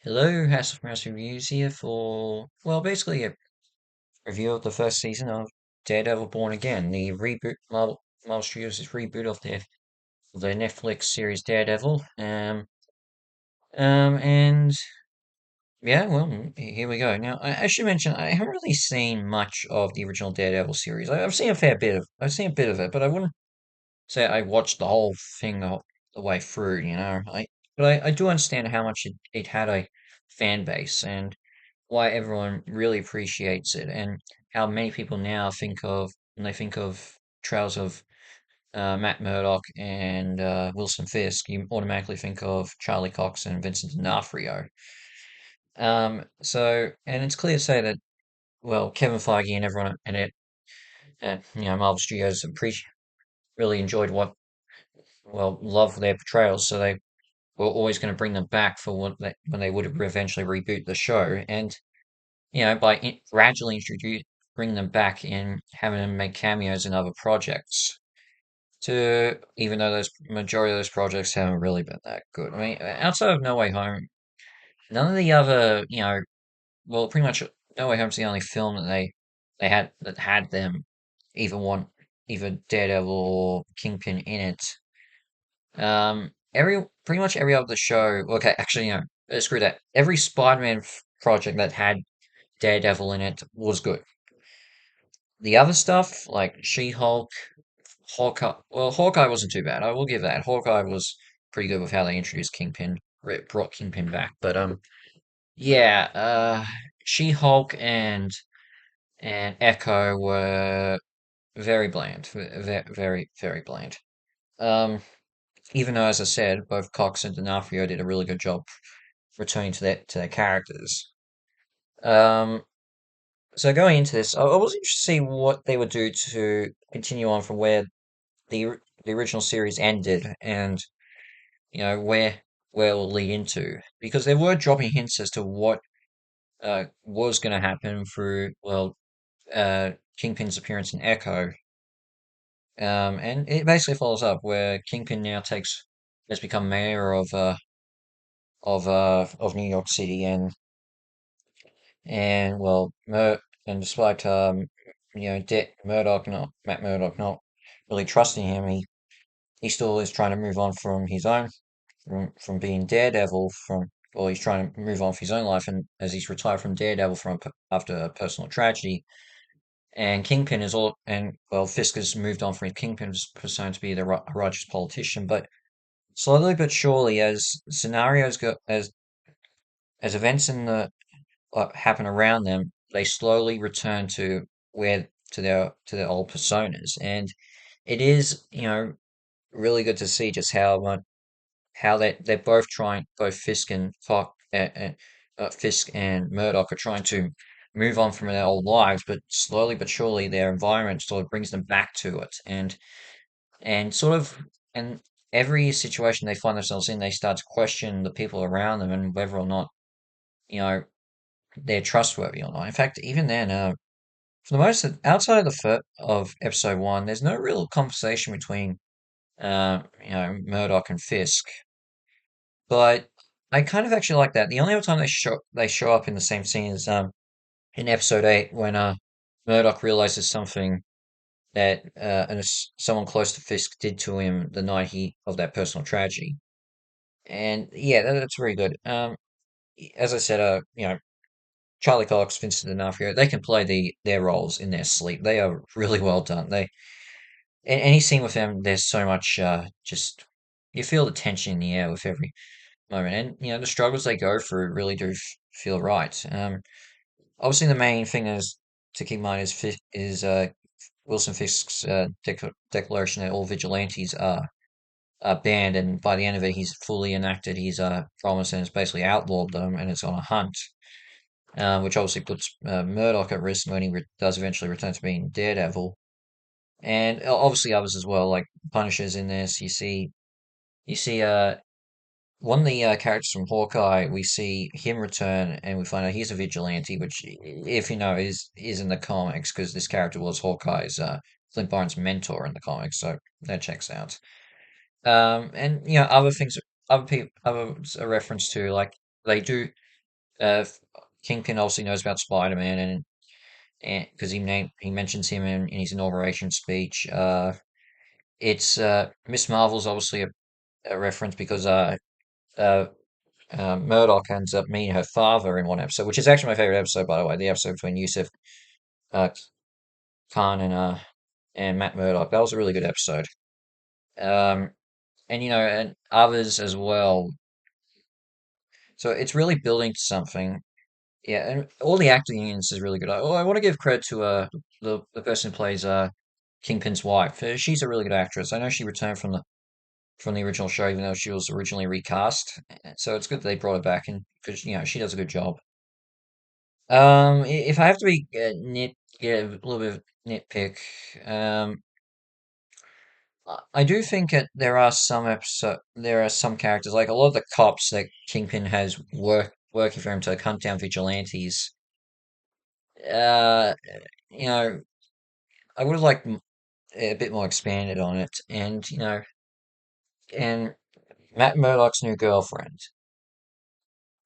Hello, House of Mouse Reviews here for, well, basically a review of the first season of Daredevil Born Again, the reboot, Marvel Studios' reboot of their Netflix series Daredevil. And yeah, well, here we go. Now, I should mention I haven't really seen much of the original Daredevil series. I've seen a fair bit of, I've seen a bit of it, but I wouldn't say I watched the whole thing the way through. But I do understand how much it had a fan base and why everyone really appreciates it, and how many people now think of when they think of trails of Matt Murdock and Wilson Fisk, you automatically think of Charlie Cox and Vincent D'Onofrio. And it's clear to say that, well, Kevin Feige and everyone at Marvel Studios really enjoyed loved their portrayals, so they were always going to bring them back for when they would eventually reboot the show. And by gradually bring them back and having them make cameos in other projects. Even though those majority of those projects haven't really been that good. I mean, outside of No Way Home, none of the other, pretty much No Way Home's the only film that they had them either one either Daredevil or Kingpin in it. Every Pretty much every other show. Okay, actually, screw that. Every Spider-Man project that had Daredevil in it was good. The other stuff, like She-Hulk, Hawkeye, well, Hawkeye wasn't too bad. I will give that. Hawkeye was pretty good with how they introduced Kingpin, brought Kingpin back. But yeah, She-Hulk and Echo were very bland, very, very bland. Um, Even though, as I said, both Cox and D'Onofrio did a really good job returning to their characters. Um, so going into this, I was interested to see what they would do to continue on from where the original series ended, and where it will lead into, because they were dropping hints as to what was going to happen through Kingpin's appearance in Echo, and it basically follows up where Kingpin now has become mayor of New York City, and and despite Matt Murdock not really trusting him, he still is trying to move on from being Daredevil he's trying to move on with his own life, and as he's retired from Daredevil after a personal tragedy. And Kingpin is all and well Fisk has moved on from Kingpin's persona to be a righteous politician, but slowly but surely, as scenarios go as events in the happen around them, they slowly return to their old personas. And it is, really good to see just how they're both trying, both Fisk and Murdoch are trying to move on from their old lives, but slowly but surely their environment sort of brings them back to it, and sort of and every situation they find themselves in, they start to question the people around them and whether or not you know they're trustworthy or not. In fact, even then, for the most outside of of episode one, there's no real conversation between Murdoch and Fisk. But I kind of actually like that. The only other time they show up in the same scene is in episode eight, when Murdoch realizes something that someone close to Fisk did to him the night he of that personal tragedy. And yeah, that's very good. As I said, Charlie Cox, Vincent D'Onofrio, they can play their roles in their sleep. They are really well done. Any scene with them, there's so much just you feel the tension in the air with every moment, and the struggles they go through really do feel right. Obviously, the main thing is to keep in mind is Wilson Fisk's declaration that all vigilantes are banned, and by the end of it, he's fully enacted his promise and has basically outlawed them, and it's on a hunt, which obviously puts Murdoch at risk when he does eventually return to being Daredevil, and obviously others as well, like Punisher's in this. You see one of the characters from Hawkeye, we see him return, and we find out he's a vigilante, which, if you know, is in the comics, because this character was Hawkeye's Clint Barnes' mentor in the comics, so that checks out. And other things, other people, other a reference to, like, they do. Uh, Kingpin obviously knows about Spider-Man, and because he mentions him in his inauguration speech. It's Miss Marvel's obviously a reference because uh, Murdoch ends up meeting her father in one episode, which is actually my favorite episode, by the way. The episode between Yusuf uh, Khan and Matt Murdock. That was a really good episode. Um, and and others as well. So it's really building to something. Yeah, and all the acting in this is really good. I want to give credit to the person who plays Kingpin's wife. She's a really good actress. I know she returned from the original show, even though she was originally recast. So it's good that they brought her back, and because she does a good job. If I have to be get a little bit of nitpick, um, I do think that there are some characters, like a lot of the cops that Kingpin has working for him to hunt down vigilantes. Uh, you know, I would have liked a bit more expanded on it, and Matt Murdock's new girlfriend.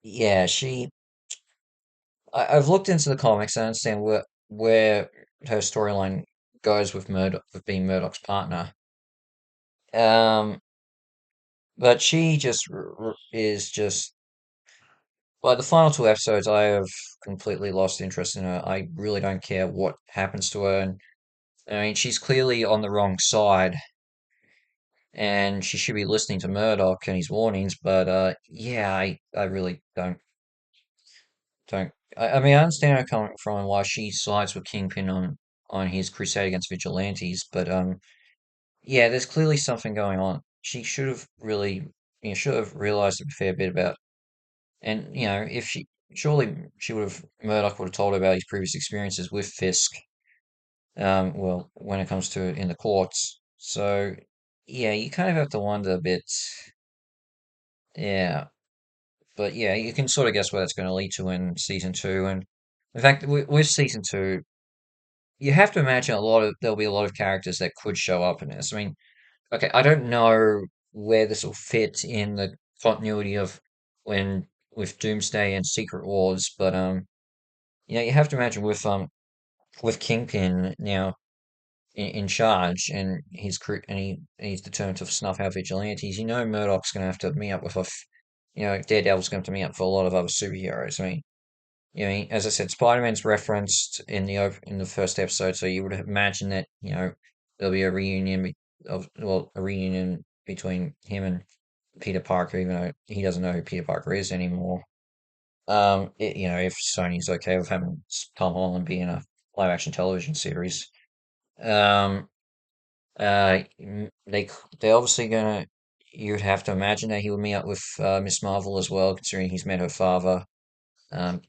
Yeah, I've looked into the comics and I understand where her storyline goes with Murdoch, with being Murdoch's partner. Um, but she is just like the final two episodes. I have completely lost interest in her. I really don't care what happens to her, and I mean she's clearly on the wrong side, and she should be listening to Murdoch and his warnings. But yeah, I really don't. I mean, I understand her coming from and why she sides with Kingpin on his crusade against vigilantes, but yeah, there's clearly something going on. She should have really, should have realized a fair bit about, and if she surely she would have Murdoch would have told her about his previous experiences with Fisk. Well, when it comes to in the courts, so yeah, you kind of have to wonder a bit. Yeah, but yeah, you can sort of guess where that's going to lead to in season two, and in fact, with season two, you have to imagine there'll be a lot of characters that could show up in this. I mean, okay, I don't know where this will fit in the continuity of when with Doomsday and Secret Wars, but you have to imagine with Kingpin now in charge and he's determined to snuff out vigilantes. Murdoch's going to have to meet up with Daredevil's going to have to meet up for a lot of other superheroes. I mean, as I said, Spider-Man's referenced in the first episode, so you would imagine that there'll be a reunion a reunion between him and Peter Parker, even though he doesn't know who Peter Parker is anymore. If Sony's okay with having Tom Holland be in a live action television series, um, they they're obviously gonna. You'd have to imagine that he would meet up with Miss Marvel as well, considering he's met her father. Um,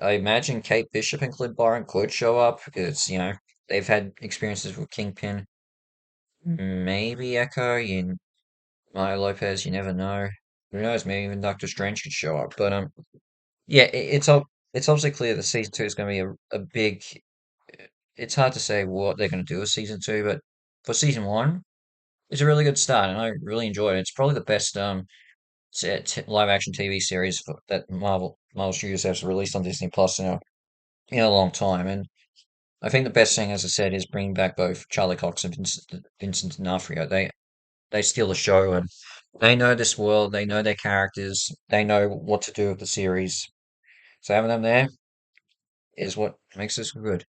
I imagine Kate Bishop and Clint Barton could show up because they've had experiences with Kingpin. Maybe Echo, Maya Lopez. You never know. Who knows? Maybe even Doctor Strange could show up. But yeah, it's obviously clear that season two is going to be a big. It's hard to say what they're going to do with season two, but for season one, it's a really good start, and I really enjoyed it. It's probably the best live action TV series that Marvel Studios has released on Disney Plus in a long time, and I think the best thing, as I said, is bringing back both Charlie Cox and Vincent D'Onofrio. They steal the show, and they know this world. They know their characters. They know what to do with the series. So having them there is what makes this good.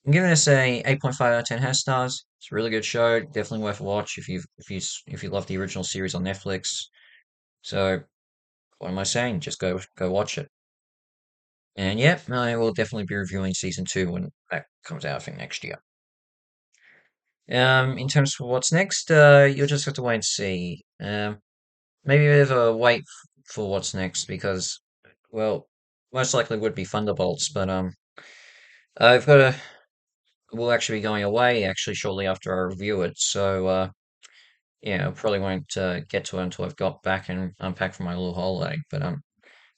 I'm giving this a 8.5 out of 10 hash stars. It's a really good show. Definitely worth a watch if you love the original series on Netflix. So what am I saying? Just go watch it. And yeah, I will definitely be reviewing season two when that comes out, I think next year. In terms of what's next, you'll just have to wait and see. Maybe a bit of a wait for what's next because, well, most likely would be Thunderbolts, but I've got to. We'll actually be going away actually shortly after I review it, so yeah, I probably won't get to it until I've got back and unpacked from my little holiday. But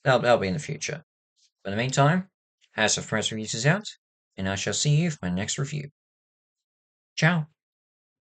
that'll be in the future. But in the meantime, House of Press Reviews is out, and I shall see you for my next review. Ciao.